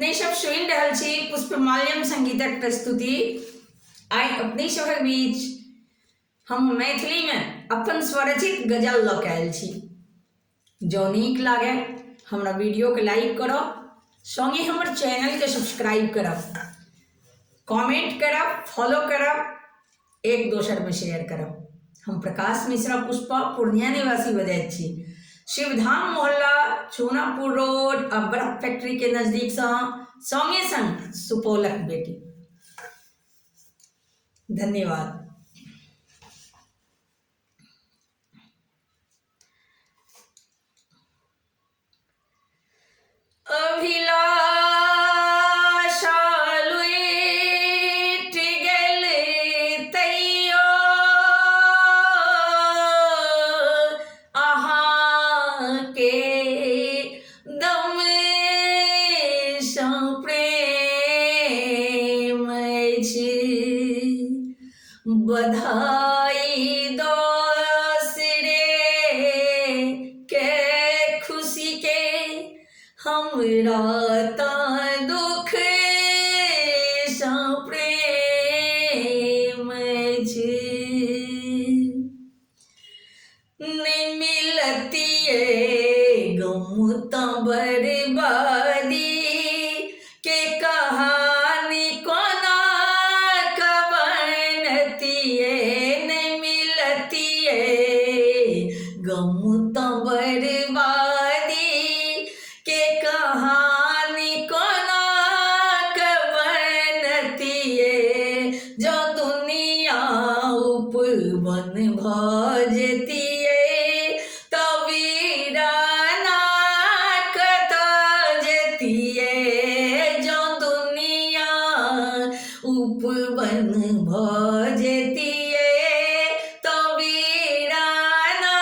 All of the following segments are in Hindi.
अपने सब सुन रहल छी पुष्पमाल्यम संगीतक प्रस्तुति। आइ अपने सभक बीच हम मैथिली में अपन स्वरचित गजल लऽ के आयल छी। जँ नीक लागे हमरा वीडियो के लाइक करब, संगे हमर चैनल के सब्सक्राइब करब, कमेंट करब, फॉलो करब, एक दोसर में शेयर करब। हम प्रकाश मिश्रा पुष्पा पूर्णिया निवासी बजैत छी। शिवधाम मोहल्ला, चूनापुर रोड, अब्बरा फैक्ट्री के नजदीक संगे संग सुपौलक बेटी। धन्यवाद। अभिलाषा लुइट गेल तैयो अहाँके दम सँ प्रेम अछि। बधाई दोसरे के खुशी के, हमरा तऽ दुख सँ प्रेम अछि। नहीं मिलतिए गम तऽ बर्बादी के कहानी कोना बनतिए। नहीं मिलतिए गम तऽ बर्बादी के कहानी कोना बनतिए। जो दुनिया उपवन भऽ जेतिए तऽ वीराना कतऽ जेतिए। जो दुनिया उपवन भऽ जेतिए तऽ वीराना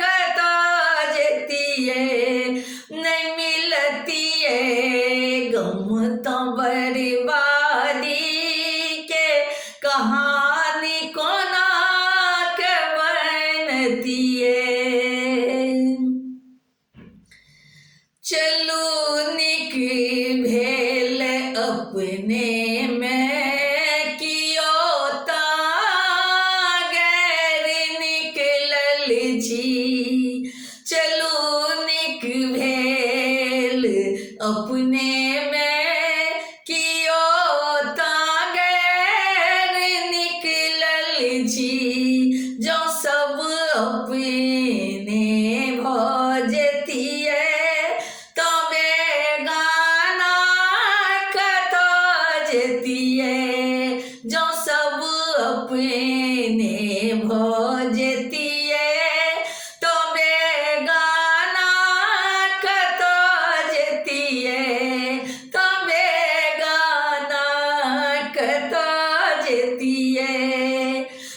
कतऽ जेतिए। नहीं मिलतिए गम तऽ बर्बादी के कहानी कोना बनतिए। चलू नीक भेल अपने में कियो तऽ गैर निकलल छी। चलू नीक भेल अपने में कियो तऽ गैर निकलल छी। जो सब अपने भऽ जेतिए तऽ बेगाना कतऽ जेतिए। जो सब अपने भऽ जेतिए तऽ बेगाना कतऽ जेतिए। तऽ बेगाना कतऽ जेतिए।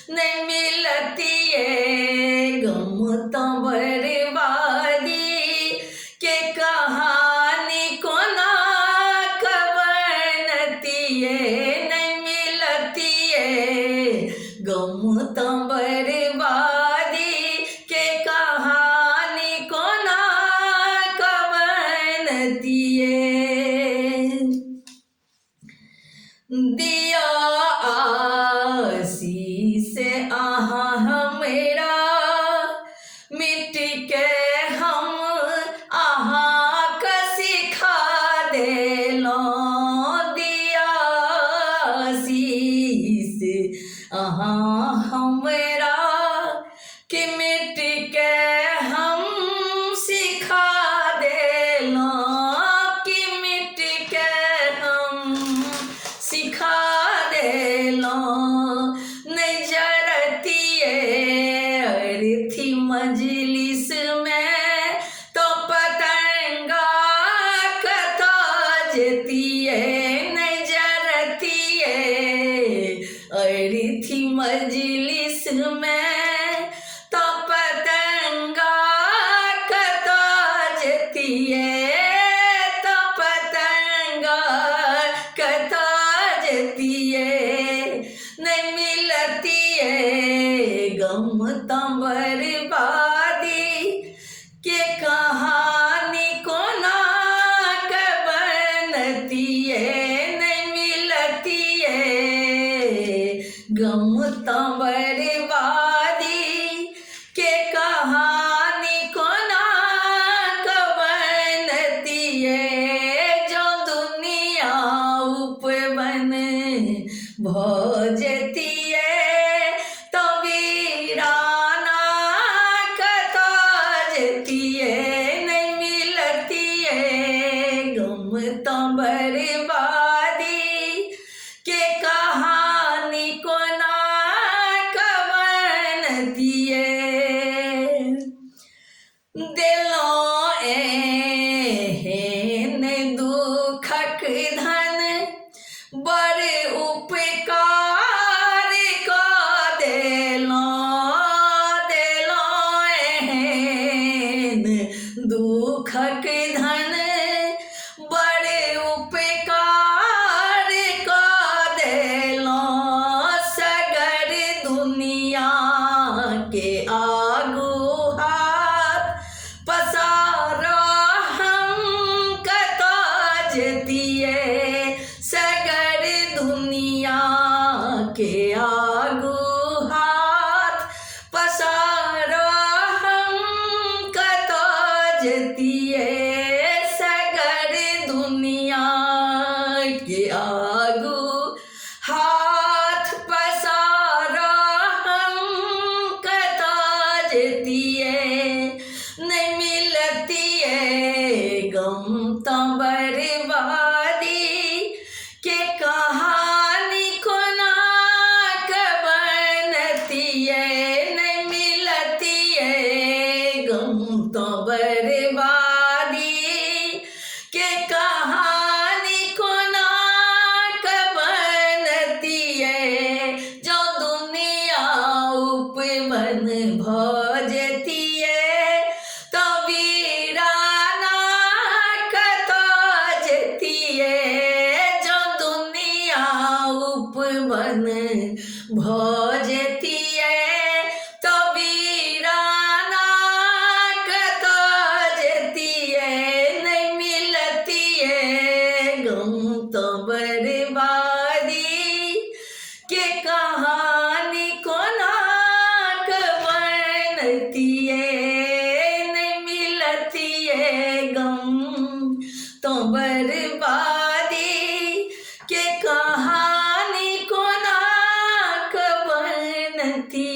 नहीं मिलतिए गम तऽ बर्बादी के कहानी कोना बनतिए। नहीं मिलतिए गम तऽ बर्बादी के कहानी कोना बनतिए। दिया आशीष अहाँ हमरा, मिट के हम अहाँके सिखा देलहुँ। दिया आशीष अहाँ हमरा, कि मिट के हम सिखा देलहुँ। कि मिट के हम सिखा देलहुँ। नहीं जरतिए अरथी मजलिस में तो पतंगा कतऽ जेतिए। नहीं जरतिए अरथी मजलिस में तो पतंगा कतऽ जेतिए। तो पतंगा कतऽ जेतिए। नहीं मिलतिए गम तऽ बर्बादी के कहानी कोना गम तो बर्बादी के कहानी को ना कवनती है जो दुनिया उपवन भोजती है तो वीराना कताजती है नहीं मिलती है गम तो बर्बादी के कहानी को ना कवनती है दिलों एहन दुखक धन बर उपकार का दिलों एहन दुखक धन बड़ उपकार का दिलों सगर दुनिया के आगू हाथ पसारो हम कताजती है सगर दुनिया के आगू हाथ पसारो हम कताजती है सगर दुनिया के आगू हाथ पसारो हम कताजती है नहीं मिलती है गम तो बर्बादी के कहानी को ना कवनती है नहीं मिलती है गम तो बर्बादी के कहानी को ना कवनती है जो दुनिया उपवन भोजती है तो वीराना कताजती है जो दुनिया उपवन भोजती है तो वीराना कताजती है नहीं मिलती है गम तो बर्बादी के कहानी को ना कवनती है नहीं मिलती है गम तो बर्बादी के कहानी को ना कवनती